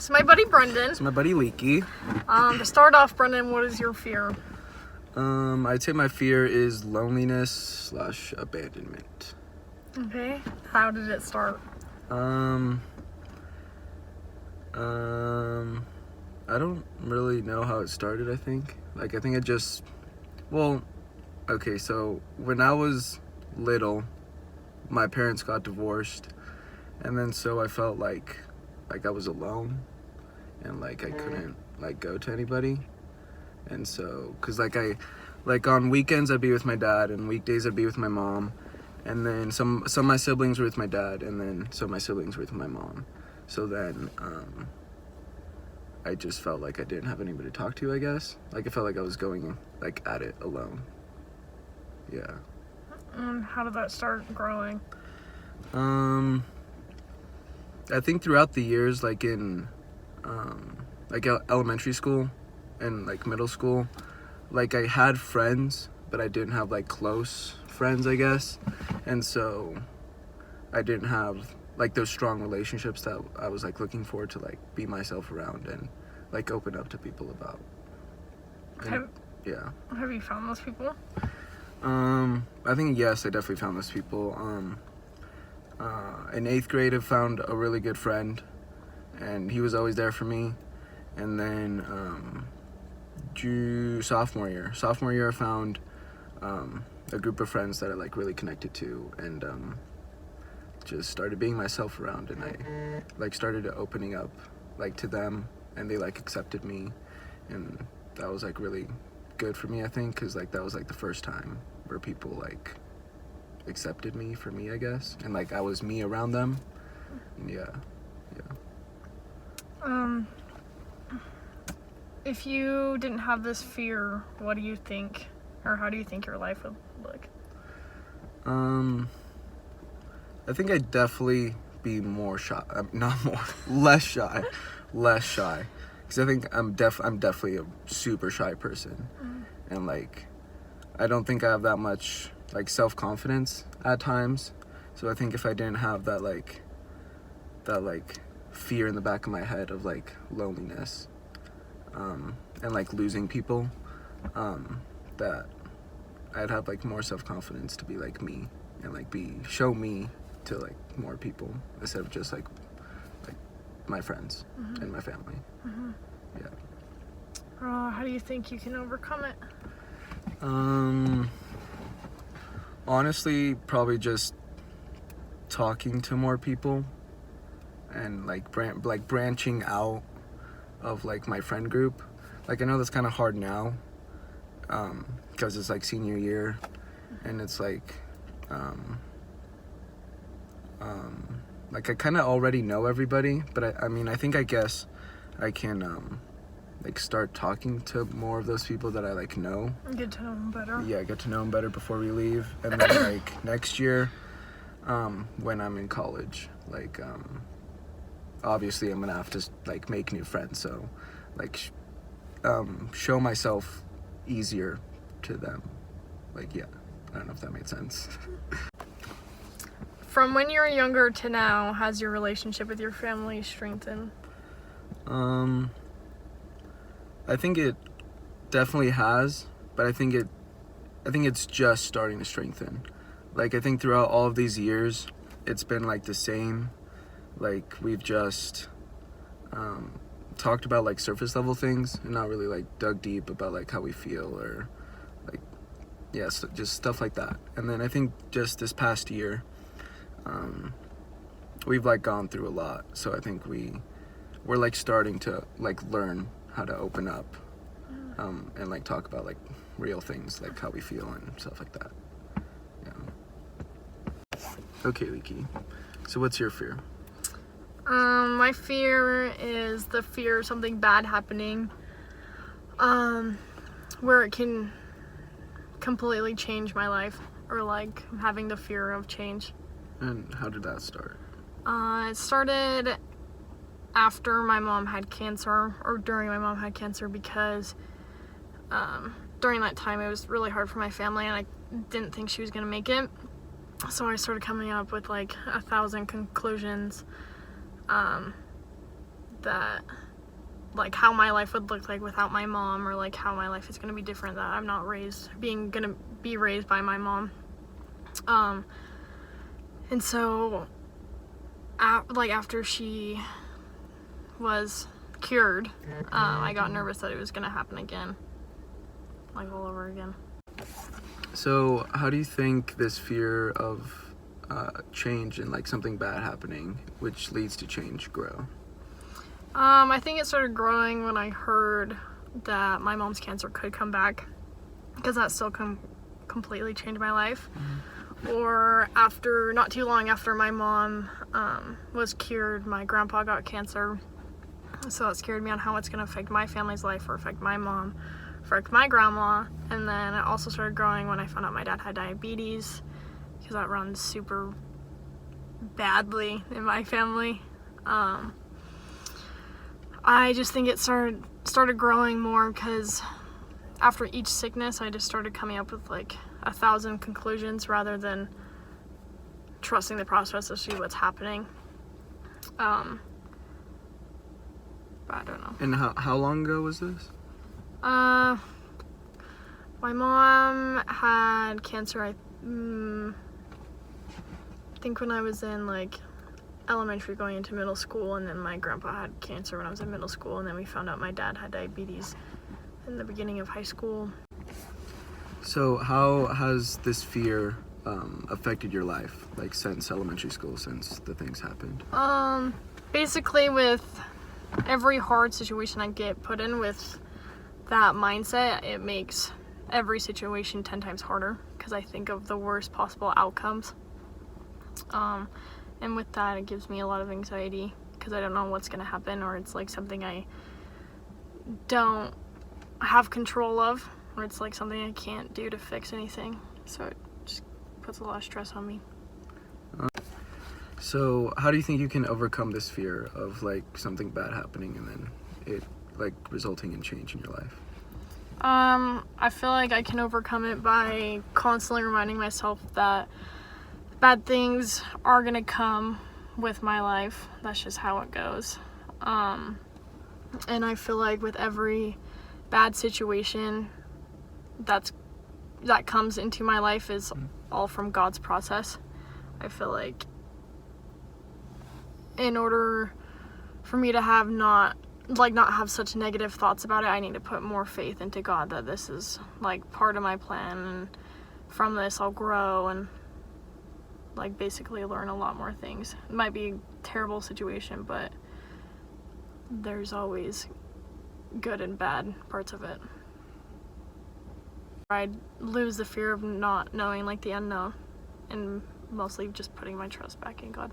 It's my buddy Brendan. It's my buddy Leaky. To start off, Brendan, what is your fear? I'd say my fear is loneliness / abandonment. Okay. How did it start? I don't really know how it started, I think. I think it just, okay, so when I was little, my parents got divorced, and then so I felt like I was alone, and I couldn't go to anybody, and so, cause on weekends I'd be with my dad, and weekdays I'd be with my mom, and then some of my siblings were with my dad, and then some of my siblings were with my mom, so then, I just felt like I didn't have anybody to talk to, I guess. I felt like I was going, at it alone. Yeah. How did that start growing? I think throughout the years, in, elementary school and, middle school, I had friends, but I didn't have, close friends, I guess. And so I didn't have those strong relationships that I was looking for to be myself around and open up to people about. And, Have you found those people? I think yes, I definitely found those people. In 8th grade I found a really good friend, and he was always there for me. And then sophomore year I found a group of friends that I really connected to, and just started being myself around, and I started opening up to them, and they accepted me, and that was really good for me, I think, because that was the first time where people accepted me for me, I guess, and I was me around them. And yeah. If you didn't have this fear, what do you think, or how do you think your life would look? I think I'd definitely be more shy. Less shy. Because I think I'm definitely a super shy person. And I don't think I have that much self-confidence at times. So I think if I didn't have that fear in the back of my head of loneliness, and losing people, that I'd have more self-confidence to be me, and show me to more people instead of just my friends and my family. Yeah. How do you think you can overcome it? Honestly, probably just talking to more people, and branching out of my friend group. I know that's kind of hard now, because it's senior year, and it's I kind of already know everybody, but I guess I can start talking to more of those people that I know. Get to know them better. Yeah, get to know them better before we leave, and then next year, when I'm in college, obviously I'm gonna have to make new friends, so show myself easier to them. Yeah, I don't know if that made sense. From when you were younger to now, has your relationship with your family strengthened? I think it definitely has, but I think it's just starting to strengthen. I think throughout all of these years, it's been the same. We've just talked about surface level things, and not really dug deep about how we feel, or so just stuff like that. And then I think just this past year, we've gone through a lot, so I think we're starting to learn how to open up, and talk about real things, how we feel and stuff like that. Yeah. Okay, Leaky, so what's your fear? My fear is the fear of something bad happening, where it can completely change my life, or having the fear of change. And how did that start? It started after my mom had cancer, or during my mom had cancer, because during that time it was really hard for my family, and I didn't think she was gonna make it. So I started coming up with 1,000 conclusions that, like, how my life would look like without my mom, or like how my life is going to be different, that I'm not gonna be raised by my mom. And so after she was cured, I got nervous that it was going to happen again, like all over again. So how do you think this fear of change and like something bad happening, which leads to change, grow? I think it started growing when I heard that my mom's cancer could come back, because that still completely changed my life. Or not too long after my mom was cured, my grandpa got cancer. So that scared me on how it's going to affect my family's life, or affect my mom, affect my grandma. And then it also started growing when I found out my dad had diabetes, because that runs super badly in my family. I just think it started growing more because after each sickness, I just started coming up with like 1,000 conclusions rather than trusting the process to see what's happening. But I don't know. And how long ago was this? My mom had cancer, I think when I was in like elementary going into middle school, and then my grandpa had cancer when I was in middle school, and then we found out my dad had diabetes in the beginning of high school. So how has this fear affected your life, like since elementary school, since the things happened? Basically with every hard situation I get put in with that mindset, it makes every situation 10 times harder, because I think of the worst possible outcomes. And with that, it gives me a lot of anxiety, because I don't know what's going to happen, or it's like something I don't have control of, or it's like something I can't do to fix anything. So it just puts a lot of stress on me. So how do you think you can overcome this fear of like something bad happening and then it like resulting in change in your life? I feel like I can overcome it by constantly reminding myself that bad things are gonna come with my life. That's just how it goes. And I feel like with every bad situation that comes into my life is all from God's process. I feel like in order for me to not have such negative thoughts about it, I need to put more faith into God, that this is like part of my plan, and from this I'll grow and like basically learn a lot more things. It might be a terrible situation, but there's always good and bad parts of it. I'd lose the fear of not knowing, like the unknown, and mostly just putting my trust back in God.